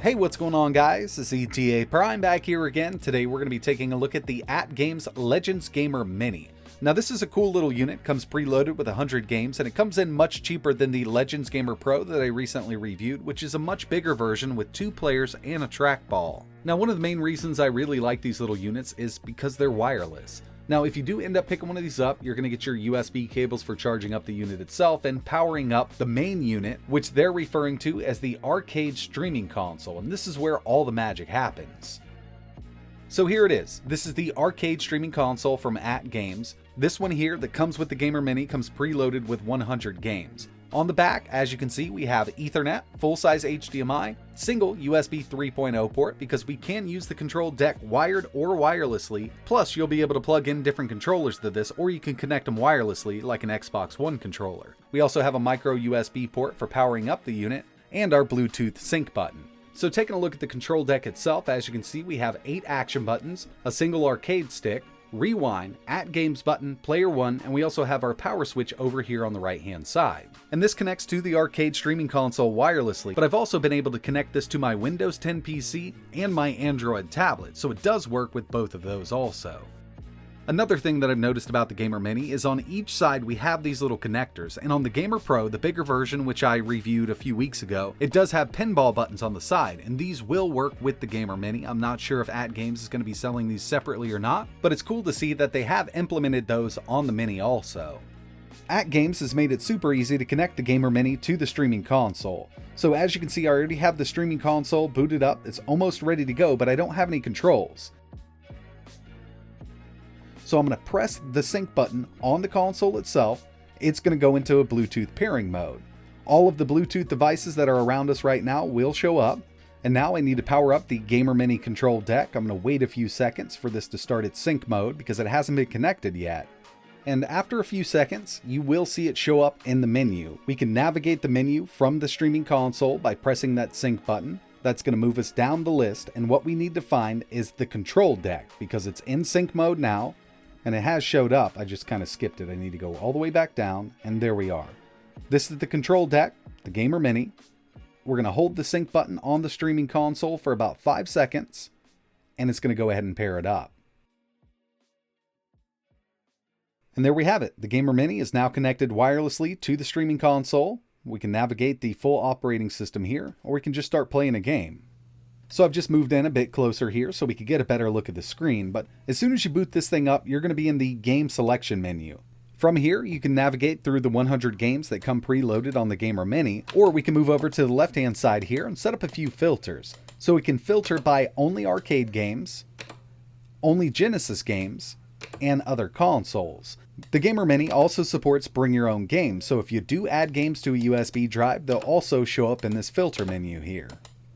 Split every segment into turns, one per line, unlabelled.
Hey, what's going on, guys? It's ETAPRIME back here again. Today we're going to be taking a look at the AtGames Legends Gamer Mini. Now this is a cool little unit, comes preloaded with 100 games, and it comes in much cheaper than the Legends Gamer Pro that I recently reviewed, which is a much bigger version with 2 players and a trackball. Now one of the main reasons I really like these little units is because they're wireless. Now, if you do end up picking one of these up, you're going to get your USB cables for charging up the unit itself and powering up the main unit, which they're referring to as the arcade streaming console, and this is where all the magic happens. So here it is. This is the arcade streaming console from AtGames. This one here that comes with the Gamer Mini comes preloaded with 100 games. On the back, as you can see, we have Ethernet, full-size HDMI, single USB 3.0 port because we can use the control deck wired or wirelessly, plus you'll be able to plug in different controllers to this, or you can connect them wirelessly like an Xbox One controller. We also have a micro USB port for powering up the unit, and our Bluetooth sync button. So taking a look at the control deck itself, as you can see, we have 8 action buttons, a single arcade stick, rewind, AtGames button, player 1, and we also have our power switch over here on the right hand side. And this connects to the arcade streaming console wirelessly, but I've also been able to connect this to my Windows 10 PC and my Android tablet, so it does work with both of those also. Another thing that I've noticed about the Gamer Mini is on each side we have these little connectors, and on the Gamer Pro, the bigger version which I reviewed a few weeks ago, it does have pinball buttons on the side, and these will work with the Gamer Mini. I'm not sure if AtGames is going to be selling these separately or not, but it's cool to see that they have implemented those on the Mini also. AtGames has made it super easy to connect the Gamer Mini to the streaming console. So as you can see, I already have the streaming console booted up, it's almost ready to go, but I don't have any controls. So I'm going to press the sync button on the console itself. It's going to go into a Bluetooth pairing mode. All of the Bluetooth devices that are around us right now will show up. And now I need to power up the Gamer Mini control deck. I'm going to wait a few seconds for this to start its sync mode because it hasn't been connected yet. And after a few seconds, you will see it show up in the menu. We can navigate the menu from the streaming console by pressing that sync button. That's going to move us down the list, and what we need to find is the control deck because it's in sync mode now. And it has showed up, I just kind of skipped it. I need to go all the way back down, and there we are. This is the control deck, the Gamer Mini. We're going to hold the sync button on the streaming console for about 5 seconds, and it's going to go ahead and pair it up. And there we have it. The Gamer Mini is now connected wirelessly to the streaming console. We can navigate the full operating system here, or we can just start playing a game. So I've just moved in a bit closer here so we could get a better look at the screen, but as soon as you boot this thing up, you're going to be in the game selection menu. From here, you can navigate through the 100 games that come preloaded on the Gamer Mini, or we can move over to the left-hand side here and set up a few filters. So we can filter by only arcade games, only Genesis games, and other consoles. The Gamer Mini also supports bring your own games, so if you do add games to a USB drive, they'll also show up in this filter menu here.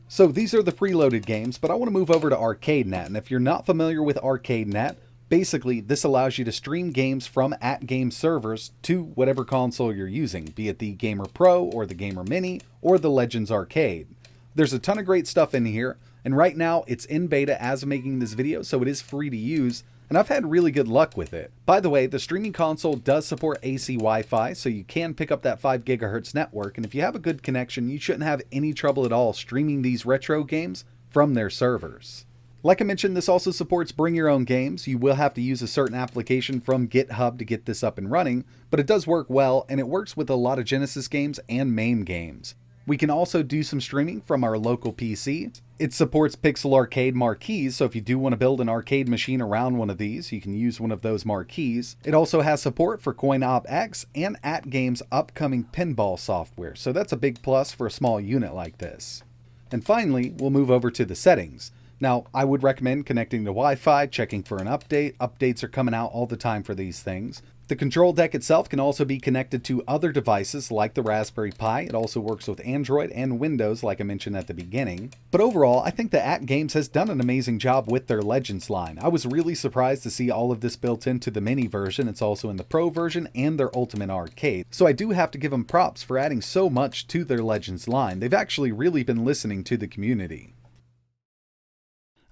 So these are the preloaded games, but I want to move over to ArcadeNet, and if you're not familiar with ArcadeNet, basically this allows you to stream games from AtGames servers to whatever console you're using, be it the Gamer Pro or the Gamer Mini or the Legends Arcade. There's a ton of great stuff in here, and right now it's in beta as I'm making this video, so it is free to use. And I've had really good luck with it. By the way, the streaming console does support AC Wi-Fi, so you can pick up that 5 GHz network, and if you have a good connection, you shouldn't have any trouble at all streaming these retro games from their servers. Like I mentioned, this also supports bring your own games. You will have to use a certain application from GitHub to get this up and running, but it does work well, and it works with a lot of Genesis games and MAME games. We can also do some streaming from our local PC. It supports Pixel Arcade marquees, so if you do want to build an arcade machine around one of these, you can use one of those marquees. It also has support for CoinOpX and AtGames' upcoming pinball software, so that's a big plus for a small unit like this. And finally, we'll move over to the settings. Now, I would recommend connecting to Wi-Fi, checking for an update. Updates are coming out all the time for these things. The control deck itself can also be connected to other devices like the Raspberry Pi. It also works with Android and Windows like I mentioned at the beginning. But overall, I think that AtGames has done an amazing job with their Legends line. I was really surprised to see all of this built into the Mini version. It's also in the Pro version and their Ultimate Arcade. So I do have to give them props for adding so much to their Legends line. They've actually really been listening to the community.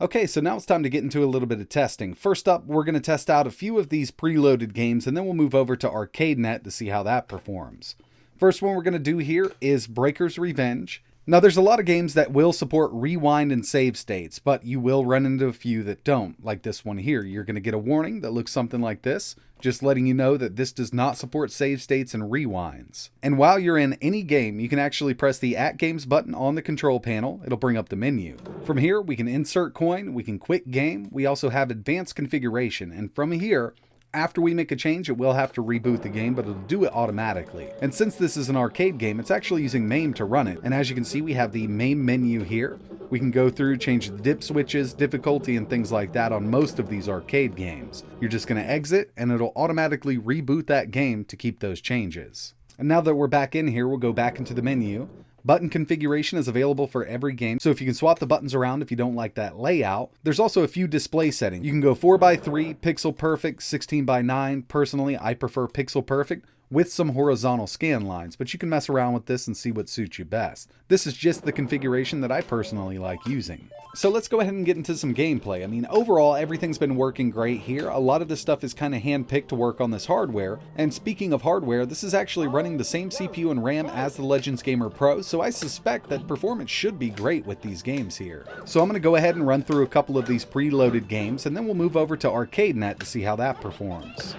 Okay, so now it's time to get into a little bit of testing. First up, we're going to test out a few of these preloaded games, and then we'll move over to ArcadeNet to see how that performs. First one we're going to do here is Breaker's Revenge. Now, there's a lot of games that will support rewind and save states, but you will run into a few that don't, like this one here. You're going to get a warning that looks something like this, just letting you know that this does not support save states and rewinds. And while you're in any game, you can actually press the AtGames button on the control panel. It'll bring up the menu. From here, we can insert coin, we can quit game, we also have advanced configuration, and from here, after we make a change, it will have to reboot the game, but it'll do it automatically. And since this is an arcade game, it's actually using MAME to run it. And as you can see, we have the MAME menu here. We can go through, change the dip switches, difficulty, and things like that on most of these arcade games. You're just going to exit, and it'll automatically reboot that game to keep those changes. And now that we're back in here, we'll go back into the menu. Button configuration is available for every game, so if you can swap the buttons around if you don't like that layout. There's also a few display settings. You can go 4:3, pixel perfect, 16:9. Personally, I prefer pixel perfect with some horizontal scan lines, but you can mess around with this and see what suits you best. This is just the configuration that I personally like using. So let's go ahead and get into some gameplay. I mean, overall, everything's been working great here. A lot of this stuff is kind of hand-picked to work on this hardware. And speaking of hardware, this is actually running the same CPU and RAM as the Legends Gamer Pro, so I suspect that performance should be great with these games here. So I'm going to go ahead and run through a couple of these preloaded games, and then we'll move over to ArcadeNet to see how that performs.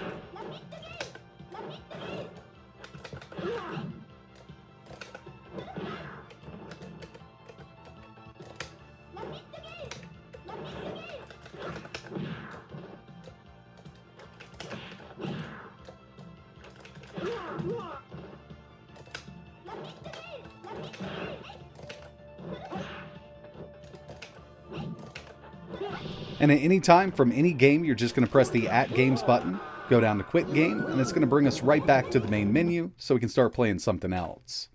And at any time from any game, you're just going to press the AtGames button, go down to Quit Game, and it's going to bring us right back to the main menu so we can start playing something else.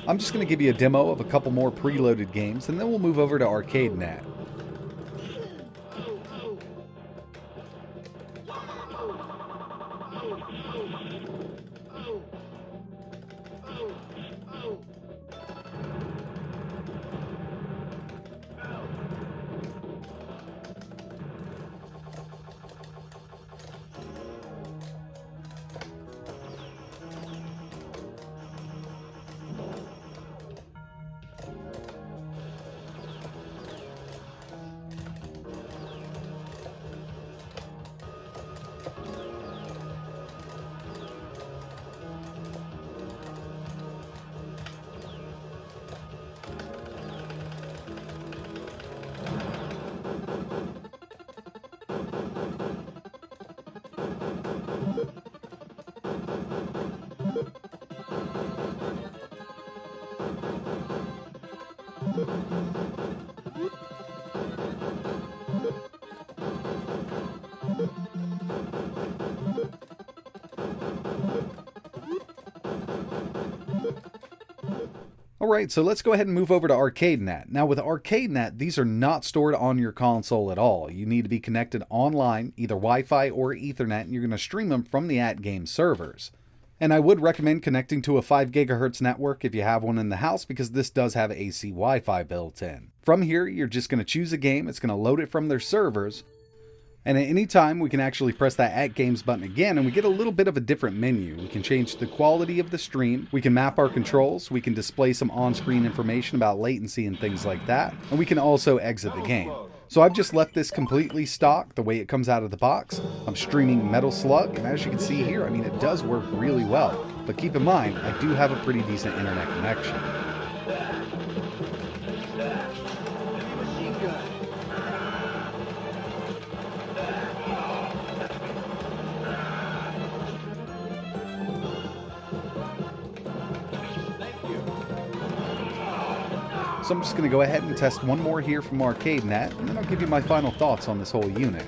I'm just going to give you a demo of a couple more preloaded games, and then we'll move over to ArcadeNet. Alright, so let's go ahead and move over to ArcadeNet. Now with ArcadeNet, these are not stored on your console at all. You need to be connected online, either Wi-Fi or Ethernet, and you're going to stream them from the AtGames servers. And I would recommend connecting to a 5 GHz network if you have one in the house, because this does have AC Wi-Fi built in. From here, you're just going to choose a game, it's going to load it from their servers, and at any time we can actually press that AtGames button again and we get a little bit of a different menu. We can change the quality of the stream, we can map our controls, we can display some on-screen information about latency and things like that, and we can also exit the game. So I've just left this completely stock the way it comes out of the box. I'm streaming Metal Slug, and as you can see here, I mean, it does work really well. But keep in mind, I do have a pretty decent internet connection. So I'm just going to go ahead and test one more here from ArcadeNet, and then I'll give you my final thoughts on this whole unit.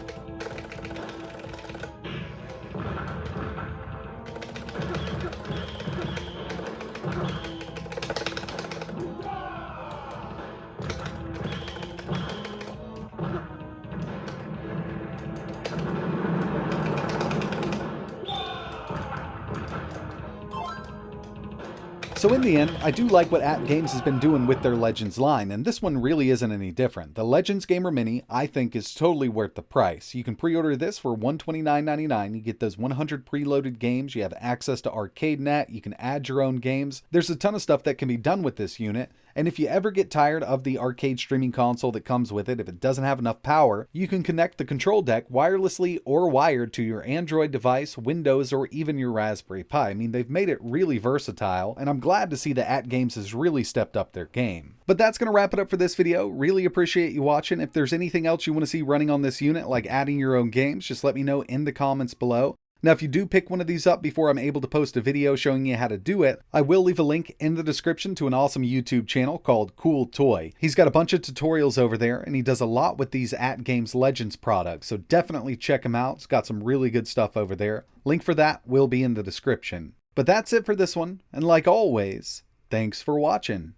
So in the end, I do like what AtGames has been doing with their Legends line, and this one really isn't any different. The Legends Gamer Mini, I think, is totally worth the price. You can pre-order this for $129.99. You get those 100 preloaded games, you have access to ArcadeNet, you can add your own games. There's a ton of stuff that can be done with this unit, and if you ever get tired of the arcade streaming console that comes with it, if it doesn't have enough power, you can connect the control deck wirelessly or wired to your Android device, Windows, or even your Raspberry Pi. I mean, they've made it really versatile, and I'm glad to see that AtGames has really stepped up their game. But that's going to wrap it up for this video. Really appreciate you watching. If there's anything else you want to see running on this unit, like adding your own games, just let me know in the comments below. Now, if you do pick one of these up before I'm able to post a video showing you how to do it, I will leave a link in the description to an awesome YouTube channel called Cool Toy. He's got a bunch of tutorials over there, and he does a lot with these AtGames Legends products, so definitely check him out. It's got some really good stuff over there. Link for that will be in the description. But that's it for this one, and like always, thanks for watching.